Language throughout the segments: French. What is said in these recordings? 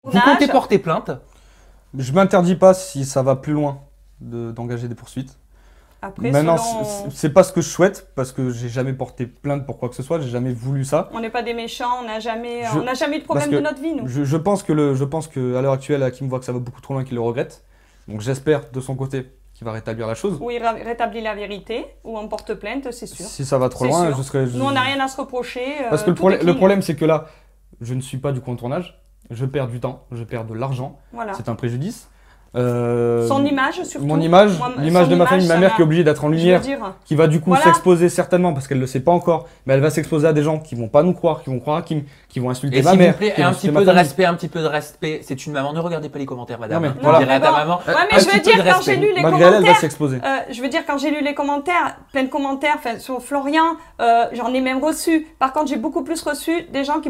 Vous comptez porter plainte? Je m'interdis pas si ça va plus loin d'engager des poursuites. Après, Maintenant, selon... c'est pas ce que je souhaite parce que j'ai jamais porté plainte pour quoi que ce soit, j'ai jamais voulu ça. On n'est pas des méchants, on n'a jamais eu de problème de notre vie, nous. Je pense que à l'heure actuelle, Hakim voit que ça va beaucoup trop loin, qu'il le regrette. Donc j'espère de son côté qu'il va rétablir la chose. Ou il rétablit la vérité, ou on porte plainte, c'est sûr. Si ça va trop loin, sûr. je serai. Nous, on n'a rien à se reprocher. Parce que le problème, c'est que là, je ne suis pas du contournage. Je perds du temps, je perds de l'argent. Voilà. C'est un préjudice. Son image surtout. Mon image, l'image de ma famille, ma mère qui est obligée d'être en lumière, qui va du coup s'exposer certainement parce qu'elle ne le sait pas encore, mais elle va s'exposer à des gens qui vont pas nous croire, qui vont croire Hakim, qui vont insulter ma mère. Et s'il vous plaît, un petit peu de respect. C'est une maman. Ne regardez pas les commentaires, madame. Non, mais voilà. Je dirais à ta maman. Ouais, mais je veux dire, quand j'ai lu les malgré elle, elle va commentaires, s'exposer. je veux dire, quand j'ai lu les commentaires, plein de commentaires sur Florian, j'en ai même reçu. Par contre, j'ai beaucoup plus reçu des gens qui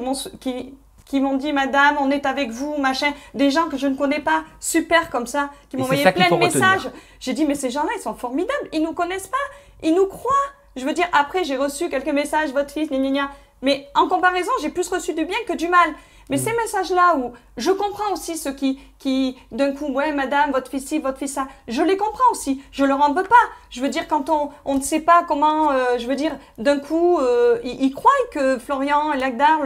m'ont dit, madame, on est avec vous, machin. Des gens que je ne connais pas, super comme ça, qui m'ont envoyé plein de messages. J'ai dit, mais ces gens-là, ils sont formidables. Ils nous connaissent pas. Ils nous croient. Je veux dire, après, j'ai reçu quelques messages, votre fils, gna gna gna. Mais en comparaison, j'ai plus reçu du bien que du mal. Mais ces messages-là où je comprends aussi ceux qui d'un coup, ouais, madame, votre fils ci, votre fils ça, je les comprends aussi. Je leur en veux pas. Je veux dire, quand on ne sait pas comment, je veux dire, d'un coup, ils croient que Florian et Lagdar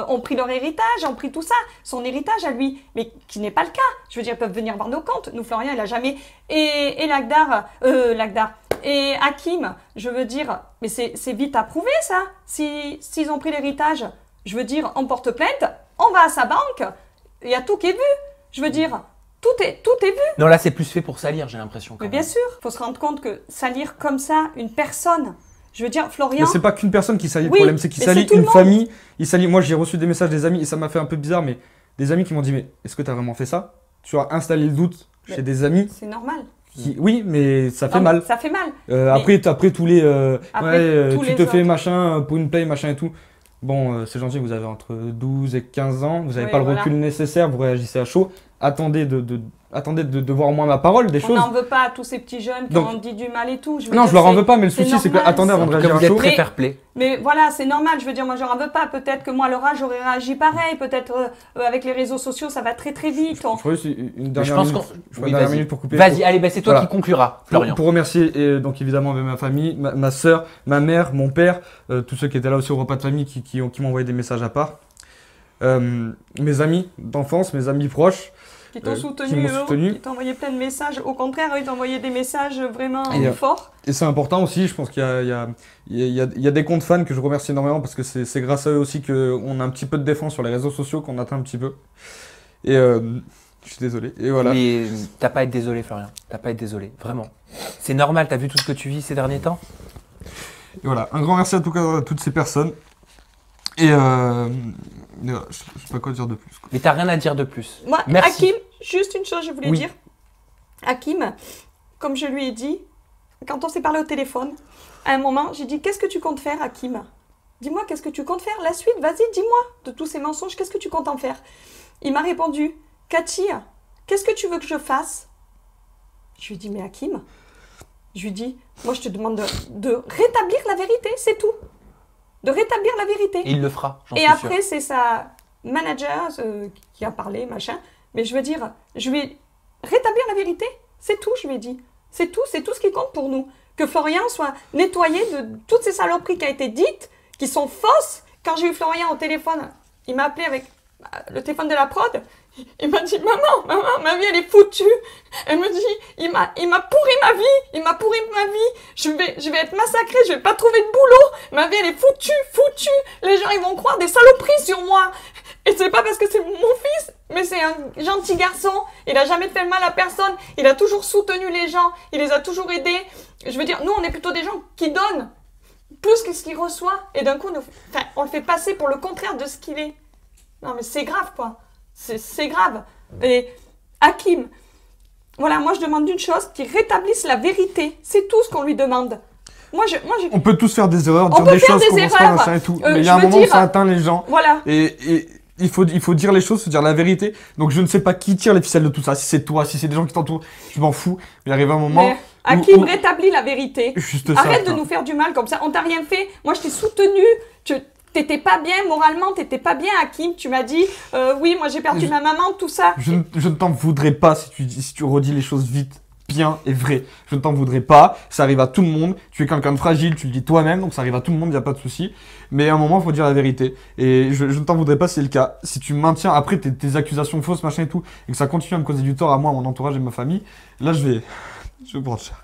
ont pris leur héritage, ont pris tout ça, son héritage à lui. Mais qui n'est pas le cas. Je veux dire, ils peuvent venir voir nos comptes. Nous, Florian, il a jamais. Et Lagdar, et Hakim, je veux dire, mais c'est vite à prouver ça. S'ils ont pris l'héritage. Je veux dire, on porte plainte, on va à sa banque, il y a tout qui est vu. Je veux dire, tout est vu. Non, là, c'est plus fait pour salir, j'ai l'impression. Mais bien sûr, il faut se rendre compte que salir comme ça une personne, je veux dire, Florian... Mais c'est pas qu'une personne qui salit, le problème, c'est qu'il salit une famille. Moi, j'ai reçu des messages des amis, et ça m'a fait un peu bizarre, mais des amis qui m'ont dit, mais est-ce que tu as vraiment fait ça? Tu as installé le doute chez des amis. C'est normal. Oui, mais ça fait mal. Ça fait mal. Après tous les... tu te fais machin pour une paye, machin et tout. Bon, c'est gentil, vous avez entre 12 et 15 ans, vous n'avez pas le recul nécessaire, vous réagissez à chaud. Attendez de voir au moins ma parole, des choses. On n'en veut pas à tous ces petits jeunes qui ont dit du mal et tout. Non, je leur en veux pas, mais le souci, c'est que attendez avant de réagir à chaud. Très fair-play. Mais voilà, c'est normal, je veux dire, moi je leur en veux pas. Peut-être que moi, à leur âge, j'aurais réagi pareil. Peut-être avec les réseaux sociaux, ça va très très vite. Je ferai une dernière minute pour couper. Vas-y, allez, c'est toi qui concluras, Florian. Pour remercier, donc évidemment, ma famille, ma soeur, ma mère, mon père, tous ceux qui étaient là aussi au repas de famille, qui m'ont envoyé des messages à part. Mes amis d'enfance, mes amis proches. Qui t'ont soutenu, qui t'ont envoyé plein de messages. Au contraire, ils t'ont envoyé des messages vraiment forts. Et c'est important aussi, je pense qu'il y a des comptes fans que je remercie énormément parce que c'est grâce à eux aussi qu'on a un petit peu de défense sur les réseaux sociaux, qu'on atteint un petit peu. Et je suis désolé. Et voilà. Mais t'as pas à être désolé, Florian. T'as pas à être désolé, vraiment. C'est normal, t'as vu tout ce que tu vis ces derniers temps. Et voilà, un grand merci à toutes ces personnes. Et je sais pas quoi dire de plus. Mais t'as rien à dire de plus. Moi, merci. Hakim, juste une chose, je voulais dire. Hakim, comme je lui ai dit, quand on s'est parlé au téléphone, à un moment, j'ai dit, qu'est-ce que tu comptes faire, Hakim? Dis-moi, qu'est-ce que tu comptes faire? La suite, vas-y, dis-moi. De tous ces mensonges, qu'est-ce que tu comptes en faire? Il m'a répondu, Cathy, qu'est-ce que tu veux que je fasse? Je lui ai dit, mais Hakim, je lui ai dit, moi je te demande de rétablir la vérité, c'est tout. De rétablir la vérité. Et il le fera, j'en suis sûr. Et après, c'est sa manager qui a parlé, machin. Mais je veux dire, je lui ai rétablir la vérité, c'est tout, je lui ai dit. C'est tout ce qui compte pour nous. Que Florian soit nettoyé de toutes ces saloperies qui ont été dites, qui sont fausses. Quand j'ai eu Florian au téléphone, il m'a appelé avec le téléphone de la prod. Il m'a dit, maman, ma vie elle est foutue. Elle me dit, il m'a pourri ma vie. Je vais être massacrée, je vais pas trouver de boulot. Ma vie elle est foutue. Les gens ils vont croire des saloperies sur moi. Et c'est pas parce que c'est mon fils, mais c'est un gentil garçon. Il a jamais fait le mal à personne. Il a toujours soutenu les gens. Il les a toujours aidés. Je veux dire, nous on est plutôt des gens qui donnent plus que ce qu'ils reçoivent. Et d'un coup, on le fait passer pour le contraire de ce qu'il est. Non mais c'est grave quoi. C'est grave. Et Hakim, voilà, moi je demande une chose, qu'il rétablisse la vérité. C'est tout ce qu'on lui demande. On peut tous faire des erreurs, dire des choses, commencer par machin et tout. Mais il y a un moment où ça atteint les gens. Voilà. Et il faut dire les choses, faut dire la vérité. Donc je ne sais pas qui tire les ficelles de tout ça. Si c'est toi, si c'est des gens qui t'entourent, je m'en fous. Mais il arrive un moment. Hakim, rétablit la vérité. Juste Arrête de nous faire du mal comme ça. On t'a rien fait. Moi je t'ai soutenu. t'étais pas bien moralement, t'étais pas bien, Hakim. Tu m'as dit, oui, moi j'ai perdu ma maman, tout ça. Je ne t'en voudrais pas si tu redis les choses vite, bien et vrai. Je ne t'en voudrais pas, ça arrive à tout le monde. Tu es quelqu'un de fragile, tu le dis toi-même, donc ça arrive à tout le monde, il n'y a pas de souci. Mais à un moment, il faut dire la vérité. Et je ne t'en voudrais pas si c'est le cas. Si tu maintiens après tes accusations fausses, machin et tout, et que ça continue à me causer du tort à moi, à mon entourage et ma famille, là je vais prendre cher.